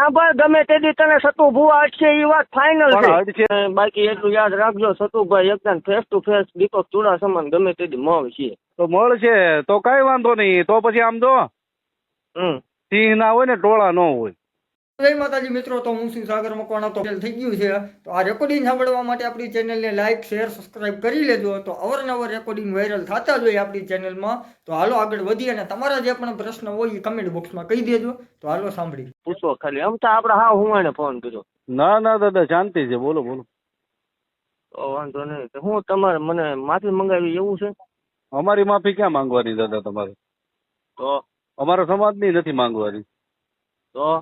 સાંભળ, ગમે તે દી તને સતુ ભુવા અટશે એ વાત ફાઇનલ પણ છે. અટશે. બાકી એટલું યાદ રાખજો, સતુભાઈ એકદમ ફેસ ટુ ફેસ દીપક ચુડાસમા ગમે તે દી મળશે. તો મળશે તો કઈ વાંધો નહીં. તો પછી આમ જો સિંહ ના હોય ને ટોળા ન હોય. જય માતાજી મિત્રો, તો હું છું સાગર મકવાણા. તો થઈ ગયું છે તો આ રેકોર્ડિંગ સાંભળવા માટે આપણી ચેનલને લાઈક શેર સબસ્ક્રાઇબ કરી લેજો. તો અવારનવાર રેકોર્ડિંગ વાયરલ થતા જ હોય આપણી ચેનલમાં. તો હાલો આગળ વધીએ અને તમારા જે પણ પ્રશ્ન હોય એ કમેન્ટ બોક્સમાં કહી દેજો. તો હાલો સાંભળી પૂછો ખાલી. આમ તો આપણે હા હું એને ફોન કર્યો. ના ના દાદા શાંતિ છે, બોલો બોલો. તો વાંધો નહીં. તો હું તમારે મને માફી મંગાવી એવું છે? અમારી માફી ક્યાં માંગવાની દાદા તમારે? તો અમારા સમાજની નથી માંગવાની. તો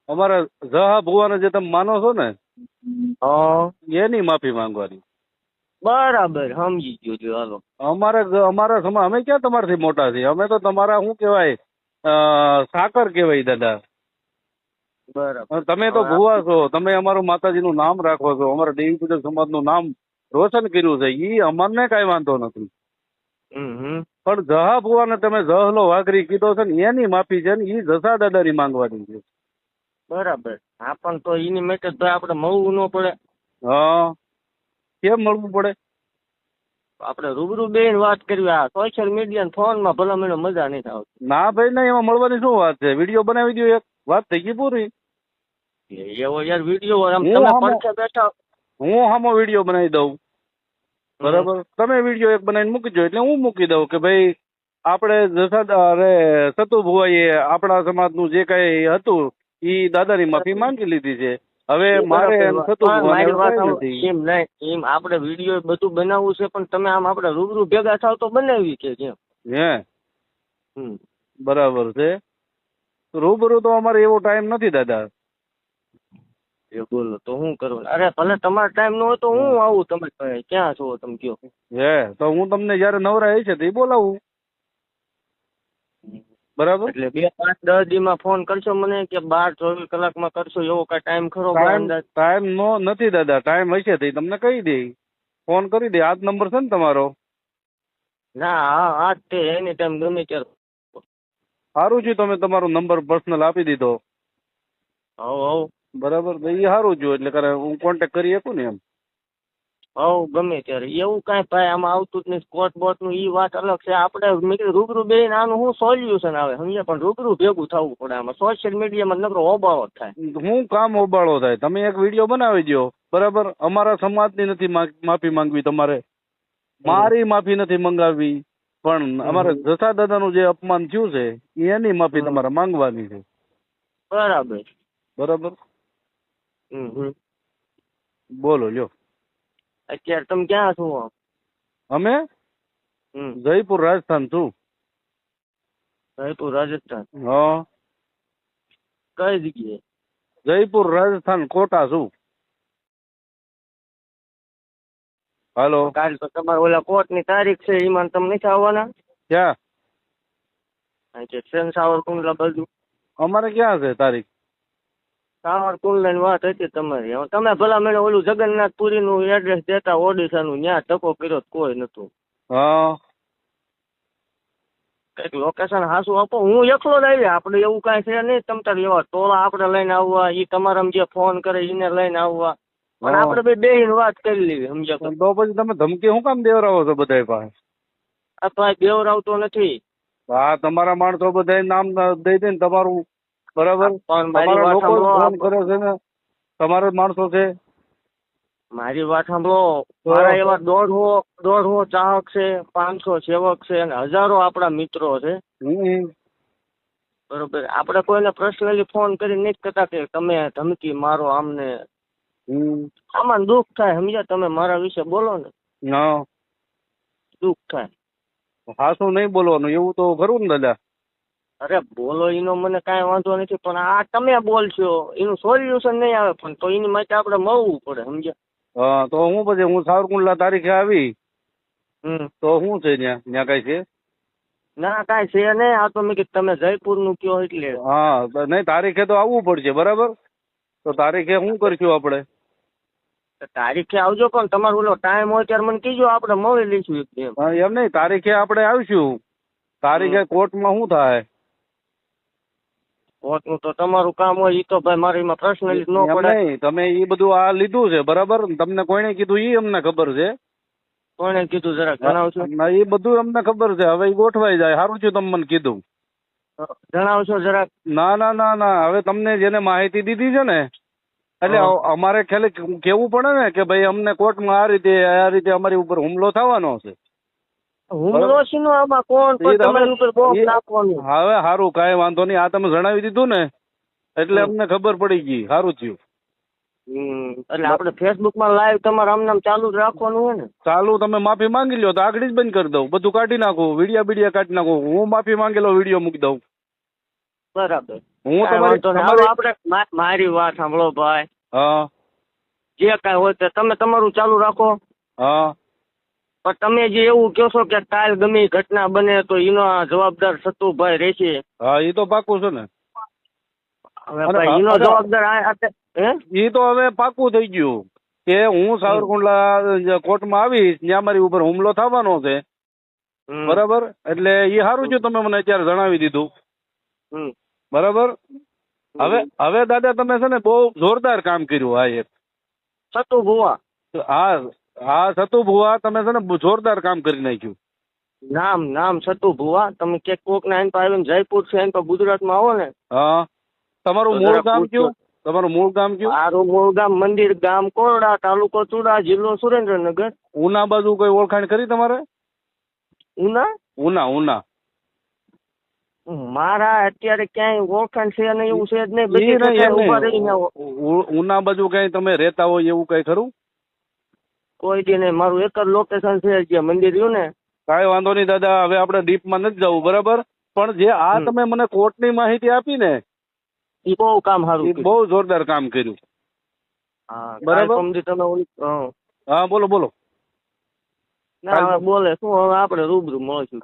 અમારા જહા ભુવાને જે તમે માનો છો ને હા એની માફી માંગવાની. બરાબર, સમજી ગયો છું. હાલો. અમારા સમાજ અમે ક્યાં તમારાથી મોટા છીએ? અમે તો તમારા શું કહેવાય સાકર કહેવાય દાદા. બરાબર. તમે તો ભુવા છો, તમે અમારું માતાજીનું નામ રાખો છો, અમારા દેવી પૂજક સમાજનું નામ રોશન કર્યું છે, ઈ અમને કઈ વાંધો નથી. પણ જહા ભુવાને તમે જહલો વાઘરી કીધો છે ને એની માફી છે ને ઈ જસા દાદાની માંગવાની છે. બરાબર. હા પણ તો એની માટે તો આપણે મળવું ન પડે? હા, કેમ મળવું પડે? આપણે રૂબરૂ બેન વાત કરવી. આ સોશિયલ મીડિયા ફોનમાં ભલા મને મજા નહીં આવતી. ના ભાઈ ના, એમાં મળવાની શું વાત છે? વિડીયો બનાવી દો, એક વાત થઈ ગઈ પૂરી. એવો યાર વિડીયો તમે પડખે બેઠા. હું હામો વિડીયો બનાવી દઉં, બરાબર? તમે વિડીયો એક બનાવીને મૂકી દો એટલે હું મૂકી દઉં કે ભાઈ આપણે સતુ ભુવાઈએ આપણા સમાજનું જે કઈ હતું ઈ દાદાની માફી માંગી લીધી છે. હવે મારે સતુ એમ નહીં, એમ આપણે વિડીયો બધું બનાવવું છે પણ તમે આમ આપણે રૂબરૂ ભેગા થાવ તો બનાવી છે કેમ? હે બરાબર છે. રૂબરૂ તો અમારે એવો ટાઈમ નથી દાદા. એ બોલો તો હું કરું? અરે ભલે તમારો ટાઈમ ન હોય તો હું આવું. તમે ક્યાં છો તમે કયો? હે તો હું તમને જયારે નવરા હશે તો એ બોલાવું, બરાબર? એટલે 2-5-10 દીમાં ફોન કરશો મને કે 12-24 કલાકમાં કરશો એવો કઈ ટાઈમ ખરો? ટાઈમ નો નથી દાદા. ટાઈમ હશે તો તમને કહી દે, ફોન કરી દે. આ જ નંબર છે ને તમારો? ના હા આ તે એની ટાઈમ ગમે ત્યારે. સારું છે, તમે તમારો નંબર પર્સનલ આપી દીધો. હવ બરાબર, તો એ સારું જો એટલે હું કોન્ટેક્ટ કરી શકું ને એમ. હવ ગમે ત્યારે. એવું કાંઈ ભાઈ આમાં આવતું જ નહીં. સ્કોટ બોટ નું ઈ વાત અલગ છે. આપણે મેં કીધું રૂબરૂ બેન આનું શું સોલ્યુશન આવે સમજ્યા? પણ રૂબરૂ ભેગું થવું પડે. આમાં સોશિયલ મીડિયામાં નકરો ઓબાળો થાય. હું કામ ઓબાળો થાય? તમે એક વિડીયો બનાવી દો, બરાબર? અમારા સમાજની નથી માફી માંગવી તમારે, મારી માફી નથી મંગાવવી, પણ અમારે જસા દાદાનું જે અપમાન થયું છે એની માફી તમારે માંગવાની છે. બરાબર બરાબર. બોલો લ્યો. અત્યારે તમે ક્યાં છો? અમે જયપુર રાજસ્થાન છું. જયપુર રાજસ્થાન? હા. કઈ જગ્યાએ? જયપુર રાજસ્થાન, કોટા છું. હાલો. કાલ તો તમારે ઓલા કોર્ટ ની તારીખ છે, એમાં તમે નથી આવવાના? ક્યાં? સાવરકુંડલા બાજુ. અમારે ક્યાં છે તારીખ? સાવરકુંડલા ની વાત હતી તમારી. તમે ભલા મને ઓલું જગન્નાથપુરી નું એડ્રેસ દેતા ઓડિશા નું, ત્યાં ટકો કર્યો કોઈ નતું. હા, કઈક લોકેશન હાસું આપો. હું એકલો જ આવી. આપડે એવું કઈ છે નહીં. તમ તાર એવા ટોળા આપડે લઈને આવવા, ઈ તમારા જે ફોન કરે એને લઈને આવવા, પણ આપડે બે વાત કરી લેવી સમજ્યા? તો પછી તમે ધમકી શું કામ દેવરાવો છો બધા પાસે? આ તો આ દેવરાવતો નથી. હા, તમારા માણસો બધા નામ દઈ દે ને તમારું, બરાબર? પણ તમારા લોકો ફોન કરે છે ને, તમારા માણસો છે. મારી વાત સાંભળો. મારા એવા 150 ચાહક છે, 500 સેવક છે અને હજારો આપણા મિત્રો છે, બરોબર? આપણે કોઈને પર્સનલી ફોન કરી નથી કરતા કે તમે ધમકી મારો આમને. આમાં દુઃખ થાય સમજ્યા? તમે મારા વિશે બોલો ને દુઃખ થાય. હાસું નહીં બોલવાનું એવું તો ખરું ને દાદા? અરે બોલો એનો મને કાંઈ વાંધો નથી, પણ આ તમે બોલશો એનું સોલ્યુશન નહીં આવે. પણ તો એની માટે આપણે મળવું પડે સમજ્યા? હા, તો હું પછી હું સાવરકુંડલા તારીખે આવી તો શું છે ત્યાં કઈ છે? ના કાંઈ છે નહીં. આ તો મેં કીધું તમે જયપુર નું કયો એટલે. હા, નહીં તારીખે તો આવવું પડશે, બરાબર? તો તારીખે શું કરશું આપણે? તારીખે આવજો, પણ તમારો ઓલો ટાઈમ હોય ત્યારે મને કીજો, આપણે મળી લઈશું. એમ નહીં, તારીખે આપણે આવીશું. તારીખે કોર્ટમાં શું થાય? કોર્ટનું તો તમારું કામ હોય ઈ તો ભાઈ મારે એમાં પર્સનલી ન એમ પડે. નહીં, તમે એ બધું આ લીધું છે બરાબર, તમને કોઈને કીધું એ અમને ખબર છે. કોણે કીધું જરાક જણાવશો? ના, એ બધું અમને ખબર છે. હવે એ ગોઠવાઈ જાય. સારું થયું તમે મને કીધું. જણાવશો જરાક? ના ના ના ના, હવે તમને જેને માહિતી દીધી છે ને એટલે અમારે ખ્યાલે કેવું પડે ને કે ભાઈ અમને કોર્ટમાં આ રીતે અમારી ઉપર હુમલો થવાનો છે. હુમલો છે નો આમાં કોણ પણ તમારી ઉપર બોમ્બ નાખવાનું. હવે સારું, કાંઈ વાંધો નહીં. આ તમે જણાવી દીધું ને એટલે અમને ખબર પડી ગઈ. સારું થયું. એટલે આપણે ફેસબુક માં લાઈવ તમારે આમ ચાલુ જ રાખવાનું હોય ને? ચાલુ. તમે માફી માંગી લ્યો તો આગળ જ બંધ કરી દઉં, બધું કાઢી નાખું, વિડિયા કાઢી નાખું. હું માફી માંગેલો વિડીયો મૂકી દઉં. બરાબર. હું આપણે મારી વાત સાંભળો ભાઈ. હા, જે કાંઈ હોય તે તમે તમારું ચાલુ રાખો. હા, પણ તમે જે એવું કહો છો કે કાલ ગમે એ ઘટના બને તો એનો જવાબદાર સતુભાઈ રહેશે. હા, એ તો પાકું છે ને. હવે ભાઈ એનો જવાબદાર એ તો હવે પાકું થઈ ગયું કે હું સાવરકુંડલા કોર્ટમાં આવીશ, ત્યાં મારી ઉપર હુમલો થવાનો છે. બરાબર. એટલે એ સારું છે તમે મને અત્યારે જણાવી દીધું. બરાબર. હવે દાદા તમે છે ને બહુ જોરદાર કામ કર્યું. આ એક સતુ ભુવા. હા સતુ ભુવા, તમે છે ને જોરદાર કામ કરી નાખ્યું. નામ સતુ ભુવા. તમે કે કોક ના આવીને જયપુર છે ગુજરાતમાં આવો ને. હા. તમારું મૂળ ગામ કયું? તમારું મૂળ ગામ કયું? મારું મૂળ ગામ મંદિર ગામ કોરડા, તાલુકો ચુડા, જિલ્લો સુરેન્દ્રનગર. ઉના બાજુ કોઈ ઓળખાણ કરી તમારે? ઉના મારા અત્યારે ક્યાંય ઓળખાણ છે નહીં, એવું છે જ નહીં. ઉના બાજુ કઈ તમે રહેતા હોય એવું કઈ ખરું? કોઈ દી નહીં. મારું એક જ લોકેશન છે જ્યાં મંદિર રહ્યું ને. કાંઈ વાંધો નહીં દાદા, હવે આપણે ડીપમાં નથી જવું. બરાબર. પણ જે આ તમે મને કોર્ટની માહિતી આપી ને એ બહુ કામ સારું, બહુ જોરદાર કામ કર્યું. બરાબર. હા બોલો. ના બોલે શું, હવે આપણે રૂબરૂ મળશું.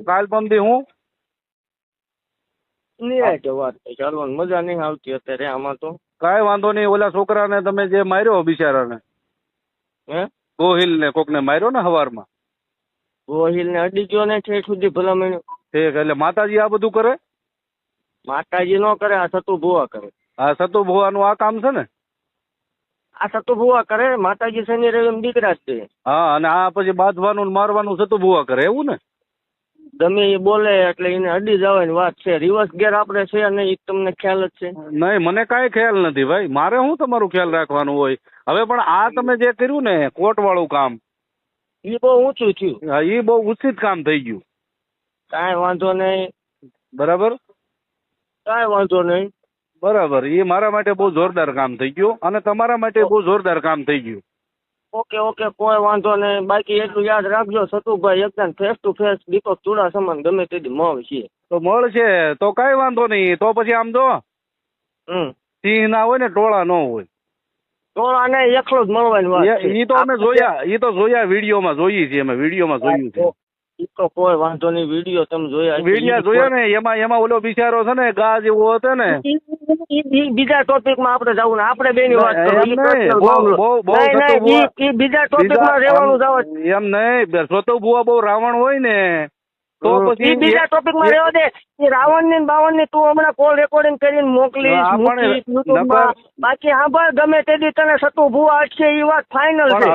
કાલ પમદી હું વાત ચાલવાની મજા નહીં આવતી અત્યારે આમાં તો. કાંઈ વાંધો નહીં. ઓલા છોકરાને તમે જે માર્યો બિચારાને, ગોહિલ ને કોકને માર્યો ને હવારમાં, ગોહિલ ને અડી ગયો ને ઠેઠ સુધી ભલામણ. ઠીક. એટલે માતાજી આ બધું કરે? માતાજી નો કરે, આ સતુ ભુવા કરે. આ સતુ ભુવાનું આ કામ છે ને? આ સતુ ભુવા કરે. માતાજી શનિ રવિ દીકરા જ છે. હા, અને આ પછી બાંધવાનું મારવાનું સતુ ભુવા કરે એવું ને? ગમે એ બોલે એટલે એને અડી જવાની વાત છે. રિવર્સ ગેર આપણે છે નહીં, એ તમને ખ્યાલ જ છે. નહીં, મને કાંઈ ખ્યાલ નથી ભાઈ. મારે શું તમારું ખ્યાલ રાખવાનું હોય? હવે પણ આ તમે જે કર્યું ને કોર્ટ વાળું કામ, એ બહુ ઊંચું થયું. હા, એ બહુ ઉચિત કામ થઈ ગયું. કાંઈ વાંધો નહીં. બરાબર. કાંઈ વાંધો નહીં. બરાબર. એ મારા માટે બહુ જોરદાર કામ થઈ ગયું અને તમારા માટે બહુ જોરદાર કામ થઈ ગયું. ઓકે, કોઈ વાંધો નહીં. બાકી એટલું યાદ રાખજો, સતુભાઈ એકદમ ફેસ ટુ ફેસ દીપક ચુડાસમા ગમે તે મળશે. તો મળશે તો કાંઈ વાંધો નહીં. તો પછી આમ જો સિંહ ના હોય ને ટોળા ન હોય. ટોળા ને એકલો જ મળવાની વાત. એ તો અમે જોયા વિડીયોમાં જોઈએ છીએ. અમે વિડીયોમાં જોયું છે. એ તો કોઈ વાંધો નહીં. વિડીયો તમે જોયા ને એમાં ઓલો બિચારો છે ને ગા જેવો હતો ને. બીજા ટોપિક માં આપણે જવું ને, આપણે બે ની વાત બીજા ટોપિક માં રહેવાનું જવું એમ નહીં. સતુ ભુવા બહુ રાવણ હોય ને તો પછી બીજા ટોપિક માં રહેવા દે. રાવણ ની બાવન ની તું હમણાં કોલ રેકોર્ડિંગ કરીને મોકલીશ. બાકી હા ભાઈ ગમે તે દી તને સતુ ભુવા અટશે એ વાત ફાઇનલ છે.